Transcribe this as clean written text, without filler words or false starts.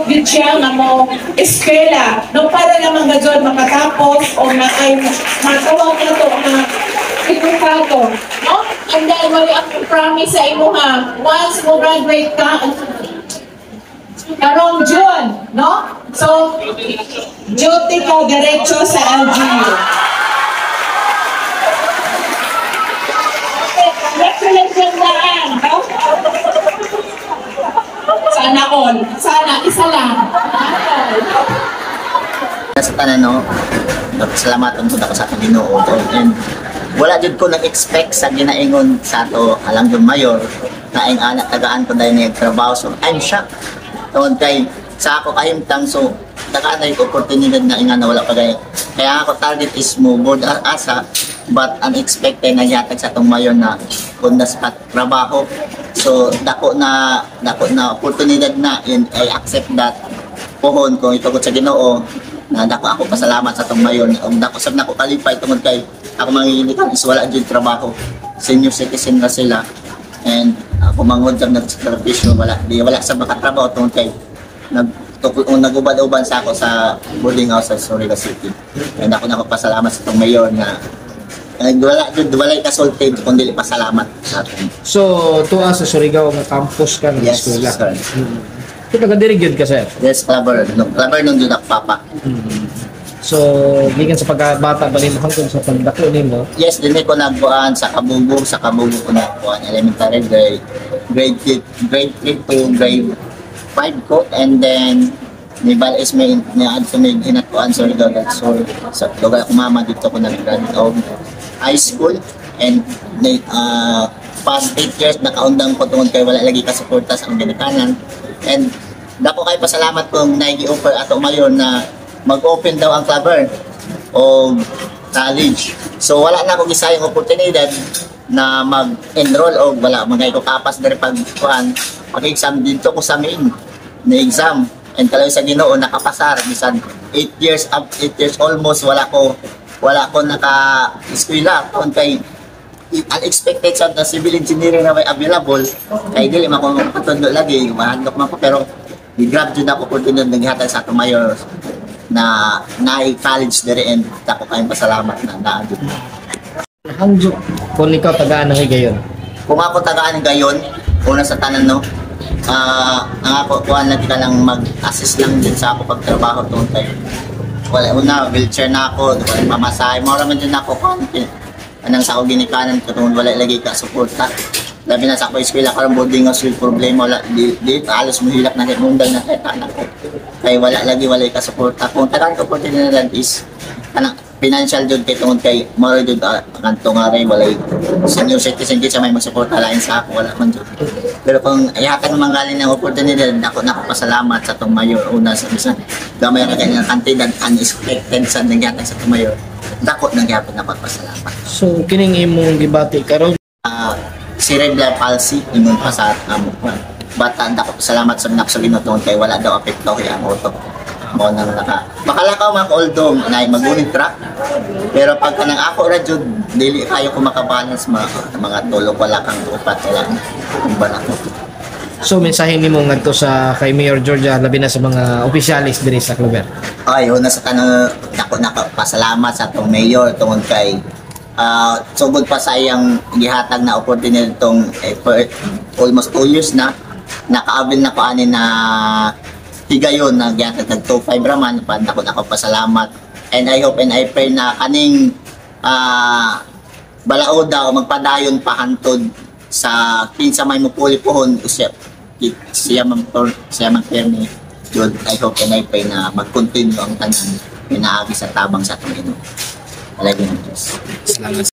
Gitsya nga mo eskwela no para naman gajod makatapos o na ay matawag na to na itukato no and then wali ako promise sa imo ha once mo graduate ka karong June no so duty ka diretso sa LGU. Excellent yung daan no sana all. Sana, isa lang. Sa tanan, no, nagsalamatan po ako sa aking Ginoo. And wala din ko nag-expect sa ginaingon sa ato alam yung mayor na ang anak tagaan ko dahil nagtrabaho. So, I'm shocked. Tungkol kay sa ako kahimtang, so tagaan na yung opportunity na inga na wala pa gaya. Kaya ako target is mo board asa, but unexpected na yatag sa itong mayor na on the spot trabaho. So, dako na oportunidad na and I accept that pohon ko ito ko sa Ginoo na dako ako pasalamat sa itong mayor. Dako sab na ko kalipay tungod kay ako mangilitan is wala dyan trabaho. Senior citizen na sila and ako mangod sab nag-sakripisyo wala sa makatrabaho tungod kay nagubad-uban sa ako sa boarding house sa Surigao City. And ako pasalamat sa itong mayor na walay kasulted kundi pasalamat sa atin. So, tuwa sa Surigao nga campus ka ng eskwela. Yes, sir. Ito taga-diri gyud ka, sir? Yes, clever. Clever nung yun papa. So, gikan sa pagkabata ba nimo hangtod sa pagdako nimo? Yes, din ko nagbuan sa Kabubog ko nagbuan elementary grade 3 to grade 5 ko and then nibal is may hinatuan sa Surigao so sa lugar ko mama dito ko nag-graduate high school and past 8 years nakaundang ko tungod kay wala lagi kasuporta sa ginikanan and dako kay pasalamat kong nagi-offer ato mayor na mag-open daw ang Clever o college. So wala na akong isayang oportunidad na mag-enroll o wala magay ko kapas diri pagkuan pag-exam dito ko sa main na exam and kalayo sa Ginoo nakapasar bisan 8 years almost wala ko naka-eskwela kung kay unexpected sa civil engineering na may available kay dili man ko patundo lagi mahandok man ko pero i-grab jud ako oportunidad naghatag sa ato mayor na college diri and dako kay pasalamat na naadto. Hangjo kung ikaw tagaan ng Higayon. Kung ako tagaan ng Higayon una sa tanan no ang ako kuan lagi ka lang mag-assist lang din sa ako pagtrabaho tungod kay wala una wheelchair na ako wala mamasahe mo raman din ako anang sa ako ginikanan ko tungod wala lagi ka suporta labi na sa ako eskwela karon boarding house with problema wala di alos mohilak na kay mundag na kay anak ko kay wala ka suporta kung tagaan ko oportunidad is kanang financial jud kay tungod kay mao jud kanto nga ray walay senior citizen gid sa may magsuporta lain sa ako wala man jud pero kung ihatag naman galing ng oportunidad ako pasalamat sa tong mayor una sa bisan gamay ra kay nga kantidad unexpected sa nagyatag sa tong mayor dako nang gyapon na pasalamat. So kining imong gibati karon cerebral palsy imong pasat amo bata dako salamat sa minak sa Ginoo tungod kay wala daw apekto kay ang utok mo nang makalakaw mga kaoldong na magunit truck pero pag kanang ako ra jud dili kayo ko makabalance mga tulo wala kang upat wala ba na. So mensahe nimo ngadto sa kay Mayor Georgia labi na sa mga opisyalis diri sa Clever. Ay una sa kanang dako pasalamat sa atong mayor tungod kay sugod pa sa iyang gihatag na opportunity tong almost 2 years na nakaabil na ko ani na Higayon na gyatag nag 2-5 raman dako pasalamat and I hope and I pray na kaning balaod daw magpadayon pa hantod sa kinsa may mupuli pohon siya man permi jud I hope and I pray na mag-continue ang tanan pinaagi sa tabang sa atong Ginoo. Salamat.